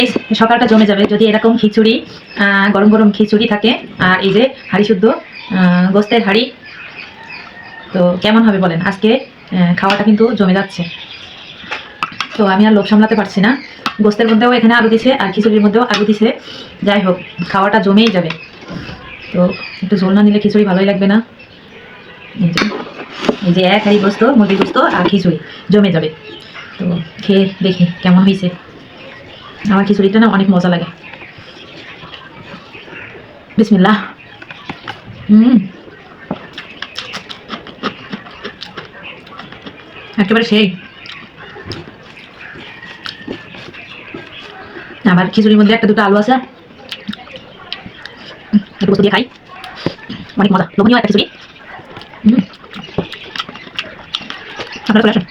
এই সকালটা জমে যাবে যদি এরকম খিচুড়ি, গরম গরম খিচুড়ি থাকে, আর এই যে হাঁড়ি শুদ্ধ গোস্তের হাঁড়ি। তো কেমন হবে বলেন? আজকে খাওয়াটা কিন্তু জমে যাচ্ছে। তো আমি আর লোভ সামলাতে পারছি না। গোস্তের মধ্যেও এখানে আলু দিছে, আর খিচুড়ির মধ্যেও আলু দিছে। যাই হোক, খাওয়াটা জমেই যাবে। তো একটু ঝোল না নিলে খিচুড়ি ভালোই লাগবে না। এই যে এক হাঁড়ি গোস্ত, মুরগির গোস্ত আর খিচুড়ি জমে যাবে। তো খেয়ে দেখি কেমন হয়েছে। আমার খিচুড়িটা না অনেক মজা লাগে। বিসমিল্লাহ। একেবারে সেই। আবার খিচুড়ির মধ্যে একটা দুটো আলু আছে, একটু গোস্ত দিয়ে খাই। অনেক মজা, লোভনীয় একটা খিচুড়ি। আপনারা চলে আসুন।